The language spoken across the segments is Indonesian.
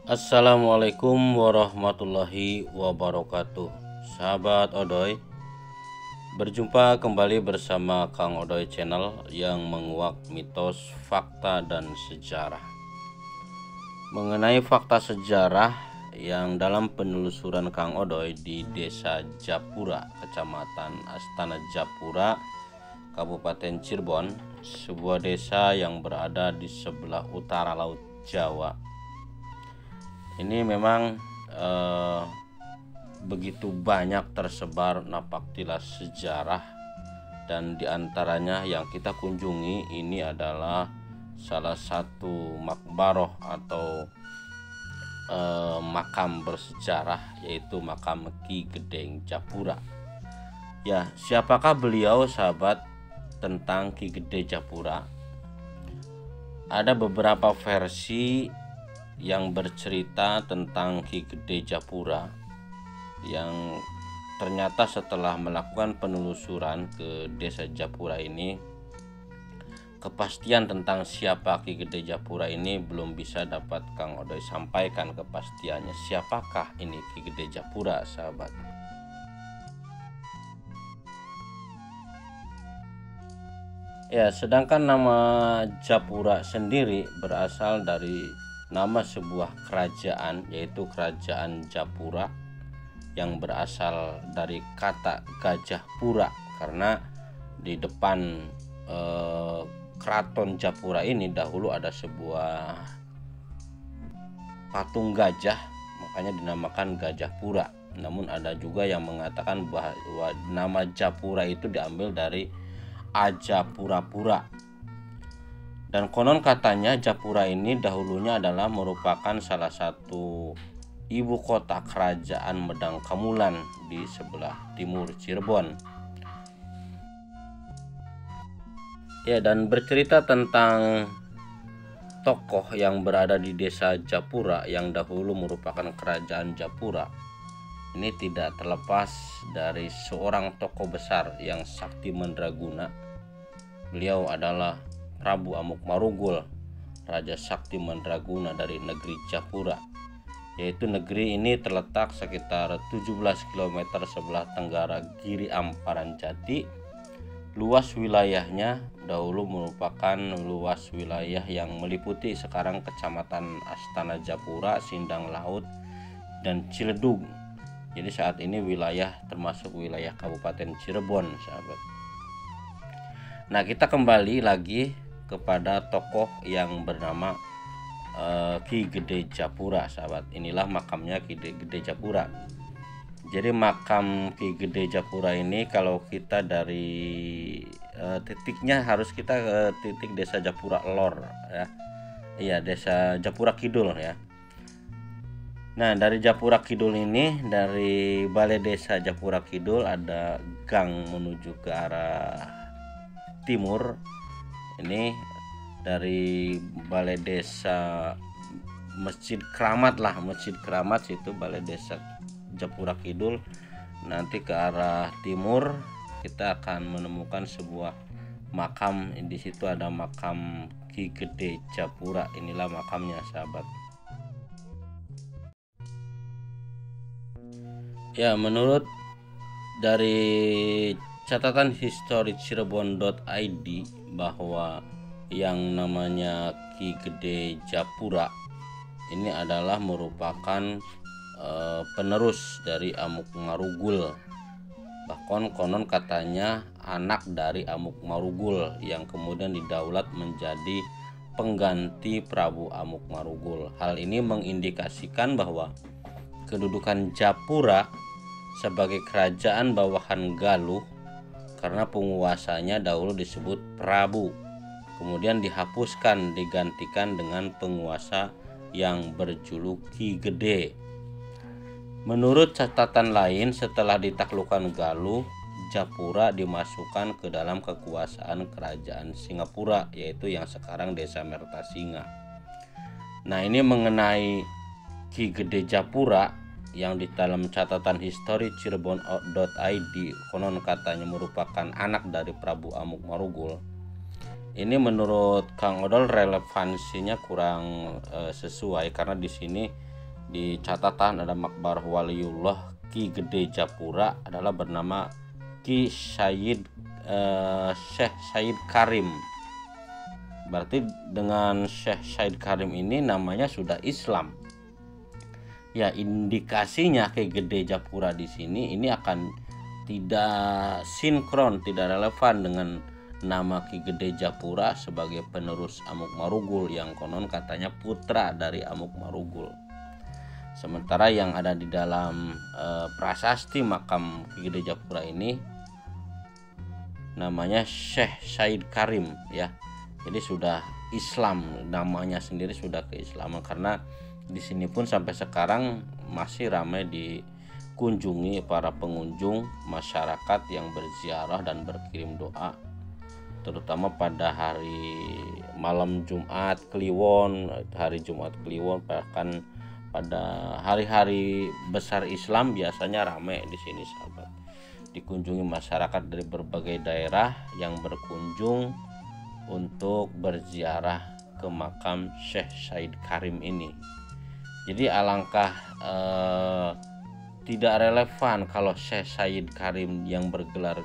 Assalamualaikum warahmatullahi wabarakatuh. Sahabat Odoy, berjumpa kembali bersama Kang Odoy Channel yang menguak mitos, fakta, dan sejarah. Mengenai fakta sejarah yang dalam penelusuran Kang Odoy di Desa Japura, Kecamatan Astana Japura, Kabupaten Cirebon, sebuah desa yang berada di sebelah utara Laut Jawa. Ini memang begitu banyak tersebar napaktilas sejarah, dan diantaranya yang kita kunjungi ini adalah salah satu makbaroh atau makam bersejarah, yaitu makam Ki Gedeng Japura. Ya, siapakah beliau, sahabat? Tentang Ki Gede Japura ada beberapa versi yang bercerita tentang Ki Gede Japura, yang ternyata setelah melakukan penelusuran ke desa Japura ini, kepastian tentang siapa Ki Gede Japura ini belum bisa dapat Kang Odoy sampaikan kepastiannya. Siapakah ini Ki Gede Japura, sahabat? Ya, sedangkan nama Japura sendiri berasal dari nama sebuah kerajaan, yaitu Kerajaan Japura, yang berasal dari kata Gajah Pura, karena di depan Keraton Japura ini dahulu ada sebuah patung gajah, makanya dinamakan Gajah Pura. Namun ada juga yang mengatakan bahwa nama Japura itu diambil dari Aja Pura-pura. Dan konon katanya Japura ini dahulunya adalah merupakan salah satu ibu kota kerajaan Medang Kamulan di sebelah timur Cirebon. Ya, dan bercerita tentang tokoh yang berada di desa Japura yang dahulu merupakan kerajaan Japura, ini tidak terlepas dari seorang tokoh besar yang sakti mandraguna. Beliau adalah Prabu Amukmarugul, Raja Sakti Mandraguna dari negeri Japura, yaitu negeri ini terletak sekitar 17 km sebelah tenggara Giri Amparan Jati. Luas wilayahnya dahulu merupakan luas wilayah yang meliputi sekarang Kecamatan Astana Japura, Sindang Laut, dan Ciledug. Jadi saat ini wilayah termasuk wilayah Kabupaten Cirebon, sahabat. Nah, kita kembali lagi kepada tokoh yang bernama Ki Gede Japura, sahabat. Inilah makamnya Ki Gede Japura. Jadi makam Ki Gede Japura ini kalau kita dari titiknya harus kita ke titik desa Japura Lor, ya. Iya, desa Japura Kidul, ya. Nah, dari Japura Kidul ini, dari balai desa Japura Kidul ada gang menuju ke arah timur. Ini dari balai desa Masjid Keramat lah, Masjid Keramat situ balai desa Japura Kidul. Nanti ke arah timur kita akan menemukan sebuah makam. Di situ ada makam Ki Gede Japura. Inilah makamnya, sahabat. Ya, menurut dari catatan histori cirebon.id bahwa yang namanya Ki Gede Japura ini adalah merupakan penerus dari Amukmarugul. Bahkan konon katanya anak dari Amukmarugul yang kemudian didaulat menjadi pengganti Prabu Amukmarugul. Hal ini mengindikasikan bahwa kedudukan Japura sebagai kerajaan bawahan Galuh, karena penguasanya dahulu disebut Prabu, kemudian dihapuskan digantikan dengan penguasa yang berjuluk Ki Gede. Menurut catatan lain, setelah ditaklukkan Galuh, Japura dimasukkan ke dalam kekuasaan kerajaan Singapura, yaitu yang sekarang desa Mertasinga. Nah, ini mengenai Ki Gede Japura yang di dalam catatan histori cirebon.id konon katanya merupakan anak dari Prabu Amukmarugul. Ini menurut Kang Odol relevansinya kurang sesuai, karena di sini di catatan ada makbar waliullah Ki Gede Japura adalah bernama Ki Syekh Said Karim. Berarti dengan Syekh Said Karim ini namanya sudah Islam. Ya, indikasinya Ki Gede Japura di sini ini akan tidak sinkron, tidak relevan dengan nama Ki Gede Japura sebagai penerus Amuk Marugul yang konon katanya putra dari Amuk Marugul. Sementara yang ada di dalam prasasti makam Ki Gede Japura ini namanya Syekh Said Karim ya. Jadi sudah Islam, namanya sendiri sudah keislaman, karena di sini pun sampai sekarang masih ramai dikunjungi para pengunjung masyarakat yang berziarah dan berkirim doa, terutama pada hari malam Jumat Kliwon, hari Jumat Kliwon, bahkan pada hari-hari besar Islam biasanya ramai di sini sahabat. Dikunjungi masyarakat dari berbagai daerah yang berkunjung untuk berziarah ke makam Syekh Said Karim ini. Jadi alangkah tidak relevan kalau Syekh Said Karim yang bergelar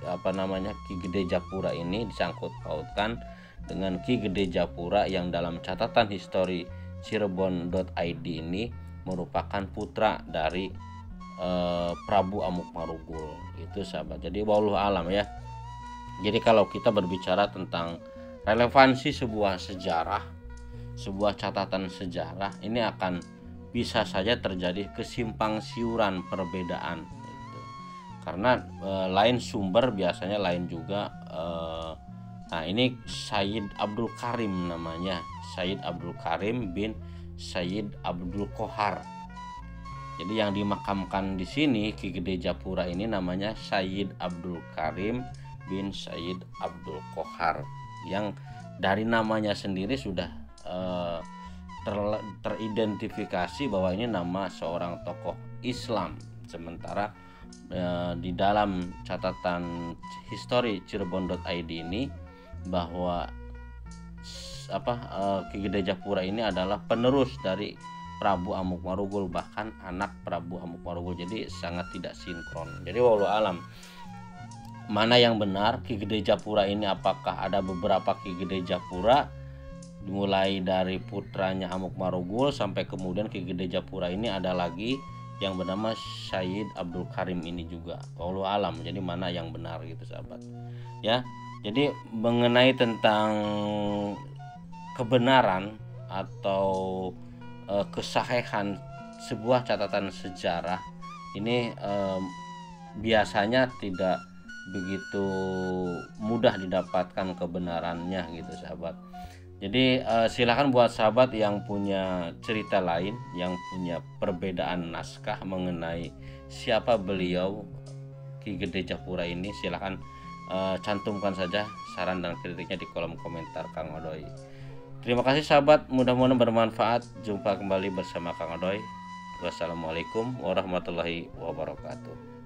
Ki Gede Japura ini disangkut pautkan dengan Ki Gede Japura yang dalam catatan histori Cirebon.id ini merupakan putra dari Prabu Amuk Marugul. Itu sahabat. Jadi wallahu alam ya. Jadi kalau kita berbicara tentang relevansi sebuah sejarah, sebuah catatan sejarah, ini akan bisa saja terjadi kesimpang siuran perbedaan gitu. Karena lain sumber biasanya lain juga. Nah ini Sayyid Abdul Karim namanya, Sayyid Abdul Karim bin Sayyid Abdul Kohar. Jadi yang dimakamkan di sini Ki Gede Japura ini namanya Sayyid Abdul Karim bin Sayyid Abdul Kohar, yang dari namanya sendiri sudah teridentifikasi bahwa ini nama seorang tokoh Islam. Sementara di dalam catatan histori Cirebon.id ini bahwa Ki Gede Japura ini adalah penerus dari Prabu Amuk Marugul, bahkan anak Prabu Amuk Marugul. Jadi sangat tidak sinkron. Jadi wallahu alam, mana yang benar Ki Gede Japura ini? Apakah ada beberapa Ki Gede Japura, mulai dari putranya Amuk Marugul sampai kemudian Ki Gede Japura ini ada lagi yang bernama Sayyid Abdul Karim ini juga? Wallahu alam. Jadi mana yang benar gitu sahabat ya. Jadi mengenai tentang kebenaran atau kesahihan sebuah catatan sejarah ini biasanya tidak begitu mudah didapatkan kebenarannya gitu sahabat. Jadi silakan buat sahabat yang punya cerita lain, yang punya perbedaan naskah mengenai siapa beliau Ki Gede Japura ini, silakan cantumkan saja saran dan kritiknya di kolom komentar Kang Odoy. Terima kasih sahabat, mudah-mudahan bermanfaat. Jumpa kembali bersama Kang Odoy. Wassalamualaikum warahmatullahi wabarakatuh.